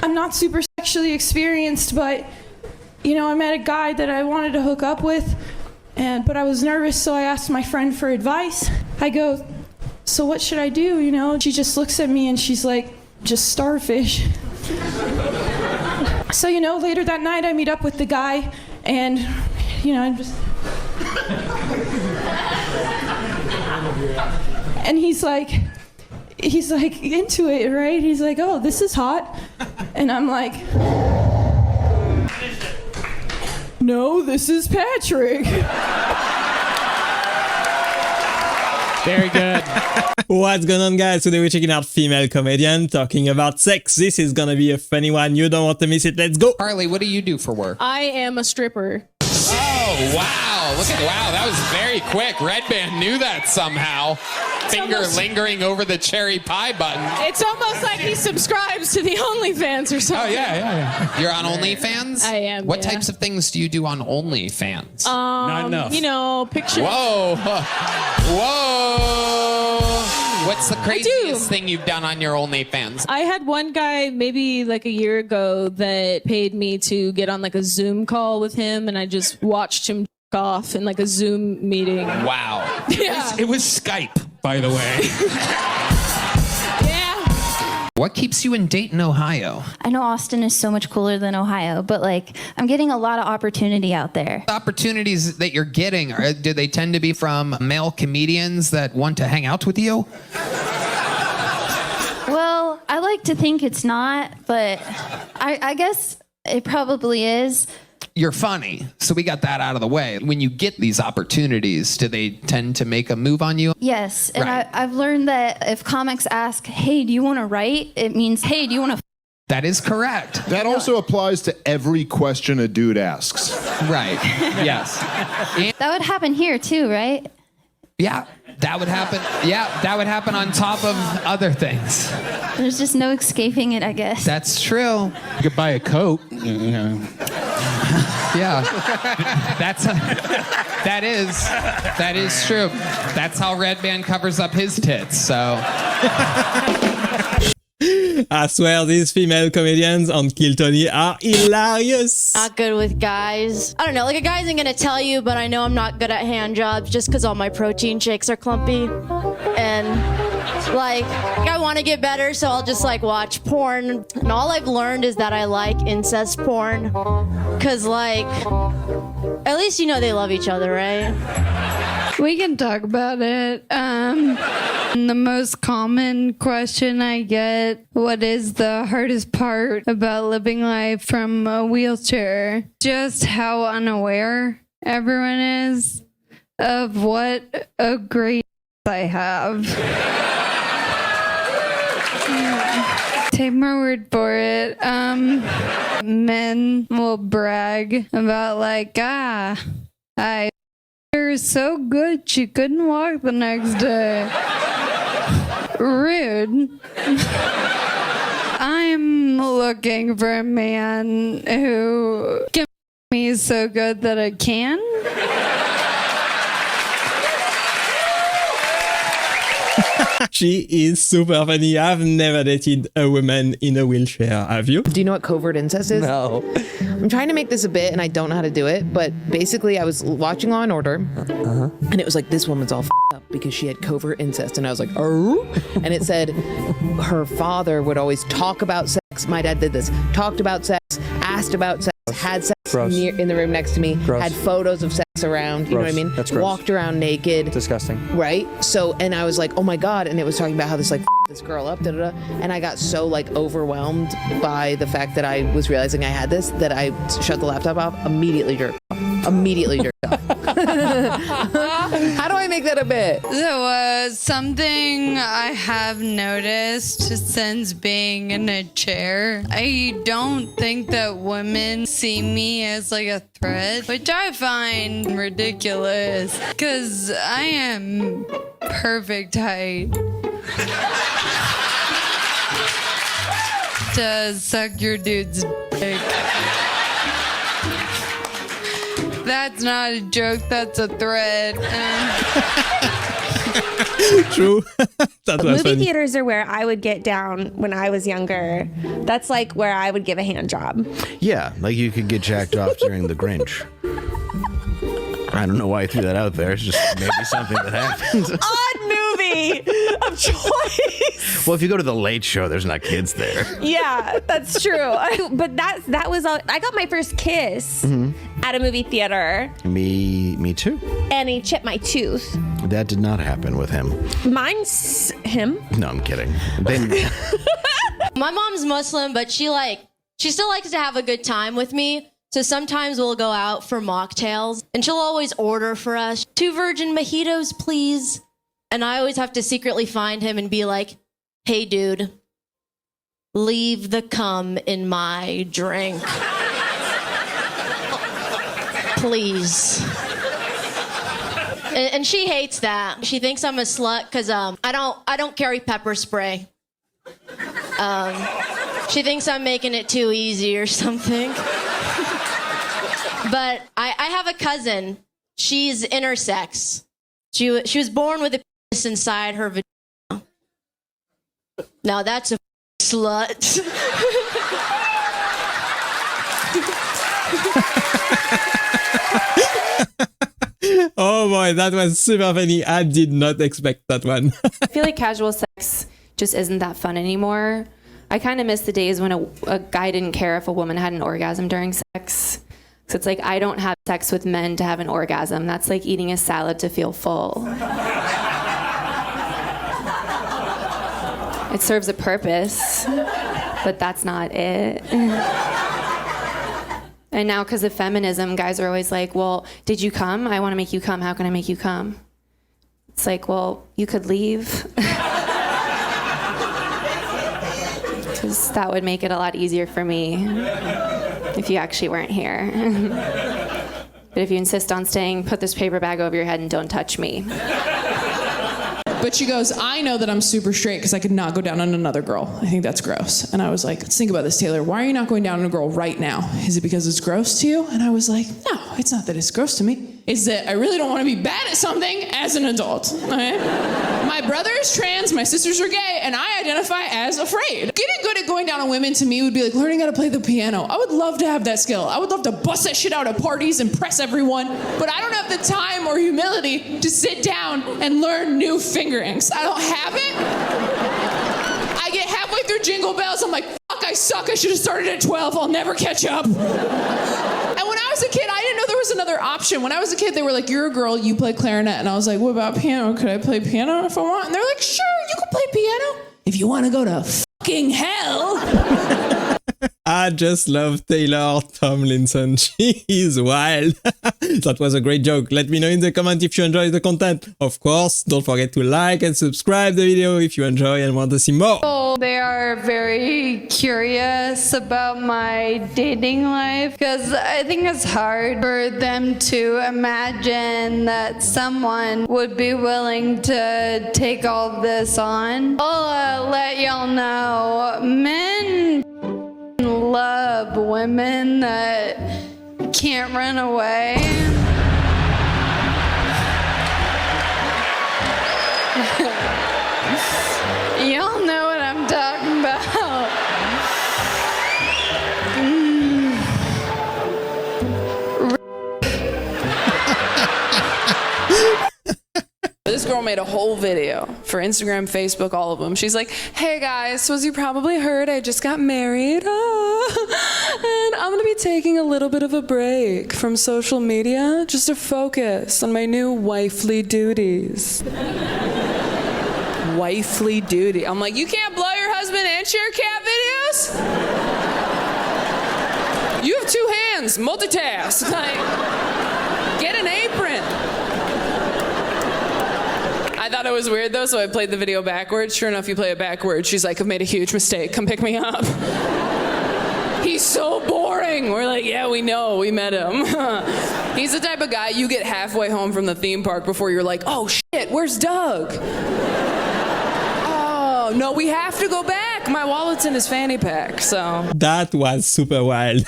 I'm not super sexually experienced, but, you know, I met a guy that I wanted to hook up with, but I was nervous, so I asked my friend for advice. I go, so what should I do, you know? She just looks at me and she's like, just starfish. So, you know, later that night I meet up with the guy and, you know, I'm just... And he's like into it, right? He's like, oh, this is hot. And I'm like, no, this is Patrick. Very good. What's going on, guys? Today we're checking out female comedian talking about sex. This is gonna be a funny one. You don't want to miss it. Let's go. Harley, what do you do for work? I am a stripper. Oh, wow. Wow, that was very quick. Red Band knew that somehow. Finger lingering over the cherry pie button. It's almost like he subscribes to the OnlyFans or something. Oh, yeah. You're on OnlyFans? I am, What yeah. types of things do you do on OnlyFans? Not enough. You know, pictures. Whoa. What's the craziest thing you've done on your OnlyFans? I had one guy maybe like a year ago that paid me to get on like a Zoom call with him, and I just watched him off in like a Zoom meeting. Wow. Yeah. It was Skype, by the way. Yeah. What keeps you in Dayton, Ohio? I know Austin is so much cooler than Ohio, but like I'm getting a lot of opportunity out there. The opportunities that you're getting, do they tend to be from male comedians that want to hang out with you? Well, I like to think it's not, but I guess it probably is. You're funny, so we got that out of the way. When you get these opportunities, do they tend to make a move on you? Yes, and Right. I've learned that if comics ask, hey, do you want to write? It means, hey, do you want to That is correct. That also applies to every question a dude asks. Right. Yes. And, That would happen here too, right? yeah, that would happen. Yeah, that would happen on top of other things. There's just no escaping it, I guess. That's true. You could buy a coat. You know. Yeah. That is true. That's how Red Band covers up his tits. So I swear these female comedians on Kill Tony are hilarious. Not good with guys. I don't know, like a guy isn't gonna tell you, but I know I'm not good at hand jobs just because all my protein shakes are clumpy. And like I want to get better, so I'll just like watch porn. And all I've learned is that I like incest porn. Cause like, at least you know they love each other, right? We can talk about it. The most common question I get, what is the hardest part about living life from a wheelchair? Just how unaware everyone is of what a great I have. Take my word for it. Men will brag about like, I her so good she couldn't walk the next day. Rude. I'm looking for a man who can me so good that I can. She is super funny. I've never dated a woman in a wheelchair. Have you? Do you know what covert incest is? No. I'm trying to make this a bit and I don't know how to do it, but basically I was watching Law and Order and it was like, this woman's all up because she had covert incest. And I was like, oh, and it said her father would always talk about sex. My dad did this, talked about sex, asked about sex, had sex in the room next to me, had photos of sex around, you know what I mean? That's gross. Walked around naked. Disgusting. Right? So, and I was like, oh my God. And it was talking about how this like this girl up, and I got so like overwhelmed by the fact that I was realizing I had this that I shut the laptop off, immediately jerked off. How do I make that a bit? So, something I have noticed since being in a chair, I don't think that women see me as like a threat, which I find ridiculous because I am perfect height to suck your dude's dick. That's not a joke, that's a threat. True. That was Movie funny. theaters are where I would get down when I was younger. That's like where I would give a hand job. Yeah, like you could get jacked off during The Grinch. I don't know why I threw that out there. It's just maybe something that happens. Odd movie of choice. Well, if you go to the Late Show, there's not kids there. Yeah, that's true. But that was all. I got my first kiss at a movie theater, Me too. and he chipped my tooth. That did not happen with him. Mine's him. No, I'm kidding. My mom's Muslim, but she still likes to have a good time with me. So sometimes we'll go out for mocktails, and she'll always order for us 2 virgin mojitos, please. And I always have to secretly find him and be like, hey, dude, leave the cum in my drink. Please. And she hates that. She thinks I'm a slut because I don't carry pepper spray. She thinks I'm making it too easy or something. But I have a cousin. She's intersex. She was born with a penis inside her vagina. Now that's a slut. Oh boy, that was super funny. I did not expect that one. I feel like casual sex just isn't that fun anymore. I kind of miss the days when a guy didn't care if a woman had an orgasm during sex. So it's like, I don't have sex with men to have an orgasm. That's like eating a salad to feel full. It serves a purpose, but that's not it. And now because of feminism, guys are always like, well, did you come? I want to make you come. How can I make you come? It's like, well, you could leave. Because that would make it a lot easier for me if you actually weren't here. But if you insist on staying, put this paper bag over your head and don't touch me. But she goes, I know that I'm super straight because I could not go down on another girl. I think that's gross. And I was like, let's think about this, Taylor. Why are you not going down on a girl right now? Is it because it's gross to you? And I was like, no, it's not that it's gross to me. It's that I really don't want to be bad at something as an adult. Okay? My brother is trans, my sisters are gay, and I identify as afraid. Getting good at going down on women to me would be like learning how to play the piano. I would love to have that skill. I would love to bust that shit out at parties, impress everyone, but I don't have the time or humility to sit down and learn new fingerings. I don't have it. I get halfway through Jingle Bells, I'm like, fuck, I suck. I should have started at 12. I'll never catch up. And when I was a kid, I didn't know there was another option. When I was a kid, they were like, you're a girl, you play clarinet. And I was like, what about piano? Could I play piano if I want? And they're like, sure, you can play piano if you want to go to fucking hell. I just love Taylor Tomlinson. She is wild. That was a great joke. Let me know in the comment if you enjoyed the content. Of course, don't forget to like and subscribe the video if you enjoy and want to see more. They are very curious about my dating life because I think it's hard for them to imagine that someone would be willing to take all this on. I'll let y'all know, men love women that can't run away. Y'all know what I'm talking about. This girl made a whole video for Instagram, Facebook, all of them. She's like, hey guys, so as you probably heard, I just got married. And I'm gonna be taking a little bit of a break from social media just to focus on my new wifely duties. Wifely duty. I'm like, you can't blow your husband and share cat videos? You have 2 hands, multitask. Like, get an apron. I thought it was weird though, so I played the video backwards. Sure enough, you play it backwards. She's like, I've made a huge mistake. Come pick me up. He's so boring. We're like, yeah, we know. We met him. He's the type of guy you get halfway home from the theme park before you're like, oh shit, where's Doug? Oh, no, we have to go back. pack. My wallet's in his fanny pack. So That was super wild.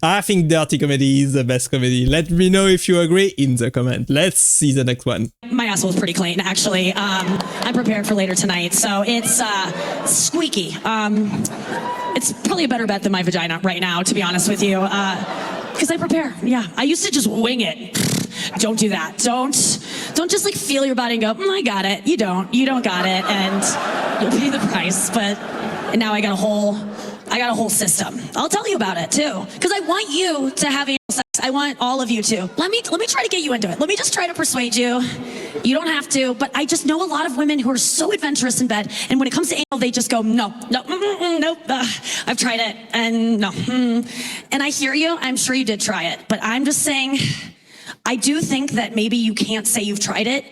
I think dirty comedy is the best comedy. Let me know if you agree in the comment. Let's see the next one. My asshole's pretty clean, actually. I'm prepared for later tonight, so it's squeaky. It's probably a better bet than my vagina right now, to be honest with you. Because I prepare. Yeah, I used to just wing it. Don't do that. Don't just like feel your body and go, I got it. You don't got it, and you'll pay the price. But now I got a whole system. I'll tell you about it too, because I want you to have anal sex. I want all of you to. Let me try to get you into it. Let me just try to persuade you. You don't have to, but I just know a lot of women who are so adventurous in bed, and when it comes to anal, they just go, no, I've tried it, and no. And I hear you. I'm sure you did try it, but I'm just saying, I do think that maybe you can't say you've tried it,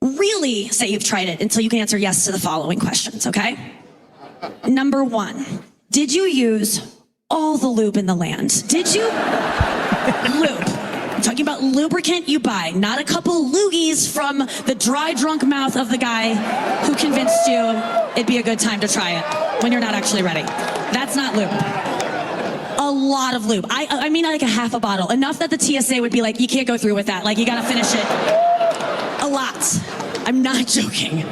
really say you've tried it, until you can answer yes to the following questions, okay? Number 1, did you use all the lube in the land? Did you? Lube. I'm talking about lubricant you buy, not a couple loogies from the dry, drunk mouth of the guy who convinced you it'd be a good time to try it when you're not actually ready. That's not lube. A lot of lube. I mean like a half a bottle. Enough that the TSA would be like, you can't go through with that. Like, you gotta finish it. A lot. I'm not joking.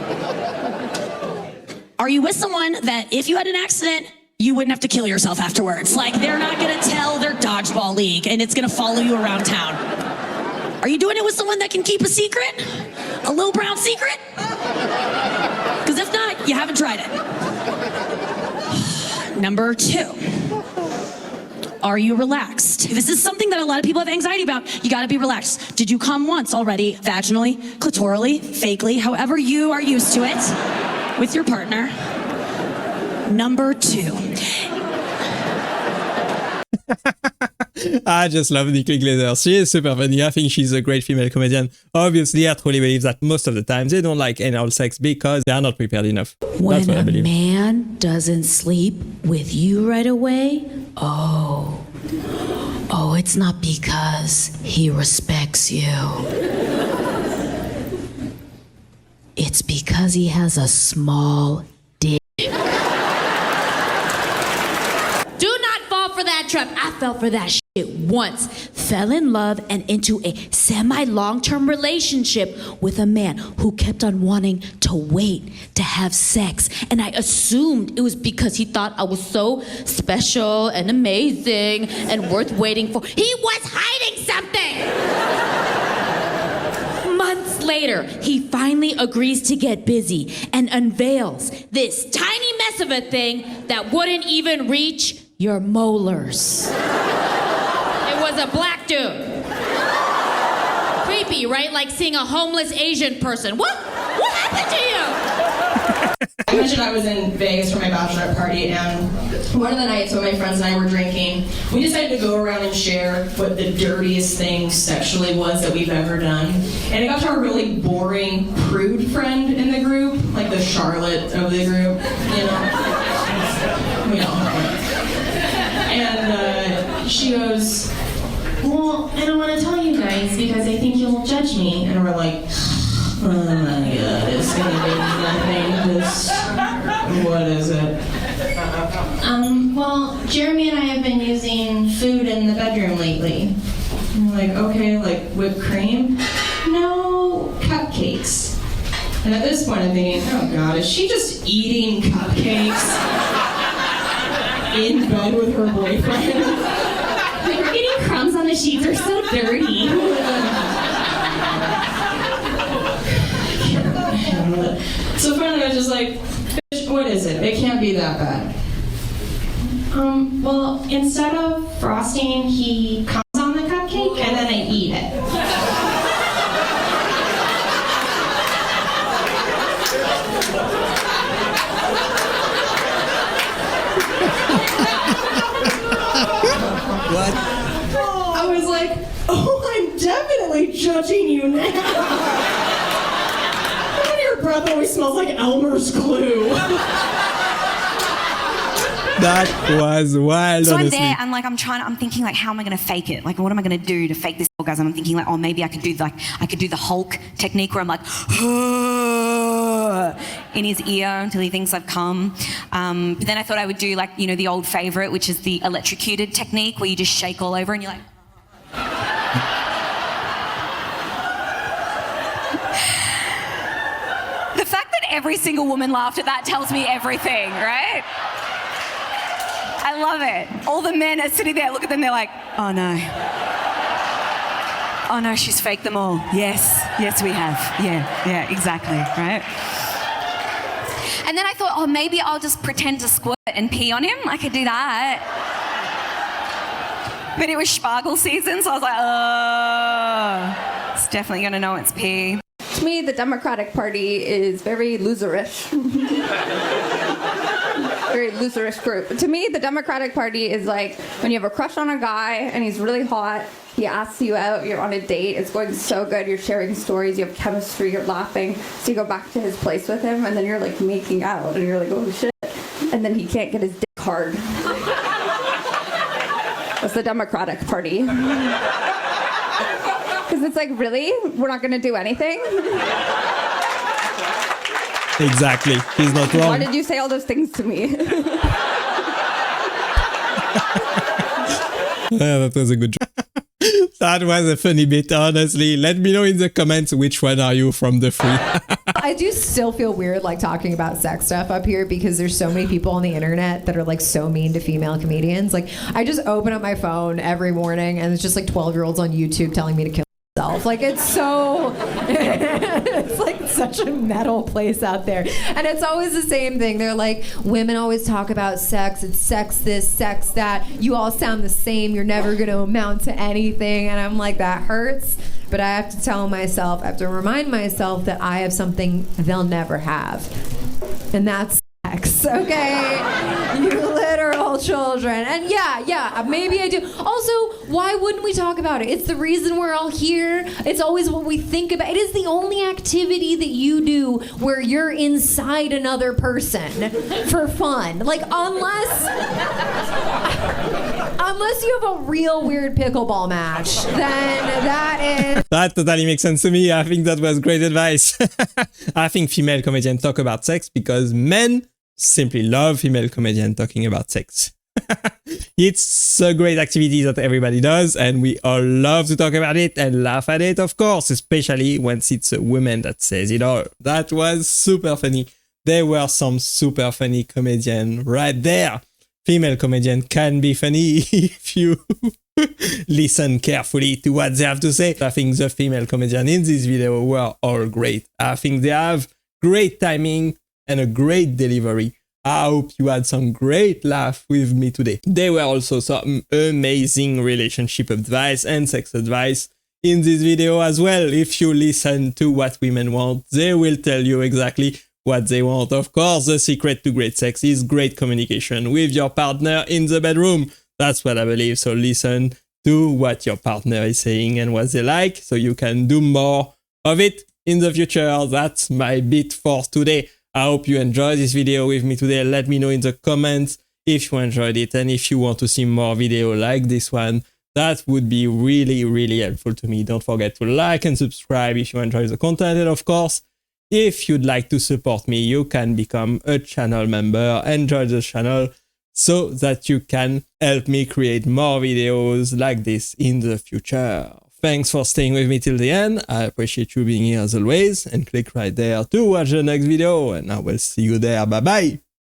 Are you with someone that if you had an accident, you wouldn't have to kill yourself afterwards? Like, they're not gonna tell their dodgeball league and it's gonna follow you around town. Are you doing it with someone that can keep a secret? A little brown secret? Because if not, you haven't tried it. Number 2. Are you relaxed? This is something that a lot of people have anxiety about. You gotta be relaxed. Did you come once already, vaginally, clitorally, fakely, however you are used to it, with your partner? Number 2. I just love Nikki Glaser. She is super funny. I think she's a great female comedian. Obviously, I truly believe that most of the time they don't like anal sex because they are not prepared enough. That's When what I a believe. man doesn't sleep with you right away, oh, it's not because he respects you. It's because he has a small dick. Do not fall for that trap. I fell for that shit once. Fell in love and into a semi-long-term relationship with a man who kept on wanting to wait to have sex. And I assumed it was because he thought I was so special and amazing and worth waiting for. He was hiding something! Months later, he finally agrees to get busy and unveils this tiny mess of a thing that wouldn't even reach your molars. It was a black dude. Creepy, right? Like seeing a homeless Asian person. What happened to you? I mentioned I was in Vegas for my bachelorette party, and one of the nights when my friends and I were drinking, we decided to go around and share what the dirtiest thing sexually was that we've ever done. And it got to our really boring prude friend in the group, like the Charlotte of the group, you know? We all know it. And she goes, well, I don't want to tell you guys because I think you'll judge me. And we're like, oh my God, it's gonna be nothing. What is it? Well, Jeremy and I have been using food in the bedroom lately. And we're like, okay, like whipped cream? No, cupcakes. And at this point I'm thinking, oh God, is she just eating cupcakes in bed with her boyfriend? Like, we're getting crumbs on the sheets, are so dirty. So finally I was just like, what is it? It can't be that bad. Well, instead of frosting, he comes on the cupcake and then I eat it. What? I was like, oh, I'm definitely judging you now. Your breath always smells like Elmer's glue. That was wild, So honestly. I'm there, and like I'm thinking like, how am I going to fake it? Like, what am I going to do to fake this orgasm? I'm thinking like, oh, maybe I could do the Hulk technique where I'm like, in his ear until he thinks I've come. But then I thought I would do like, the old favorite, which is the electrocuted technique where you just shake all over and you're like... The fact that every single woman laughed at that tells me everything, right? I love it. All the men are sitting there, look at them, they're like, oh no. Oh no, she's faked them all. Yes, we have. Yeah, exactly, right? And then I thought, oh, maybe I'll just pretend to squirt and pee on him. I could do that. But it was sparkle season, so I was like, oh, it's definitely gonna know it's pee. To me, the Democratic Party is very loserish. Very loserish group. To me, the Democratic Party is like when you have a crush on a guy and he's really hot, he asks you out, you're on a date, it's going so good, you're sharing stories, you have chemistry, you're laughing, so you go back to his place with him, and then you're like making out, and you're like, oh shit, and then he can't get his dick hard. That's the Democratic Party. Because it's like, really? We're not going to do anything? Exactly. He's not wrong. Why did you say all those things to me? That was a good joke. That was a funny bit, honestly. Let me know in the comments which one are you from the three. I do still feel weird like talking about sex stuff up here because there's so many people on the internet that are like so mean to female comedians. Like I just open up my phone every morning and it's just like 12-year-olds on YouTube telling me to kill myself. Like it's so it's like such a metal place out there. And it's always the same thing. They're like, women always talk about sex. It's sex this, sex that. You all sound the same. You're never going to amount to anything. And I'm like, that hurts. But I have to tell myself, I have to remind myself that I have something they'll never have. And that's sex, okay? You literal children. And yeah, maybe I do. Also, why wouldn't we talk about it? It's the reason we're all here. It's always what we think about. It is the only activity that you do where you're inside another person for fun. Like, unless you have a real weird pickleball match, then that is... That totally makes sense to me. I think that was great advice. I think female comedians talk about sex because men simply love female comedians talking about sex. It's a great activity that everybody does, and we all love to talk about it and laugh at it, of course, especially when it's a woman that says it all. That was super funny. There were some super funny comedians right there. Female comedians can be funny if you listen carefully to what they have to say. I think the female comedians in this video were all great. I think they have great timing and a great delivery. I hope you had some great laugh with me today. There were also some amazing relationship advice and sex advice in this video as well. If you listen to what women want, they will tell you exactly what they want. Of course, the secret to great sex is great communication with your partner in the bedroom. That's what I believe. So listen to what your partner is saying and what they like so you can do more of it in the future. That's my bit for today. I hope you enjoyed this video with me today. Let me know in the comments if you enjoyed it, and if you want to see more videos like this one, that would be really, really helpful to me. Don't forget to like and subscribe if you enjoy the content, and of course, if you'd like to support me, you can become a channel member and join the channel so that you can help me create more videos like this in the future. Thanks for staying with me till the end. I appreciate you being here as always, and click right there to watch the next video, and I will see you there. Bye bye.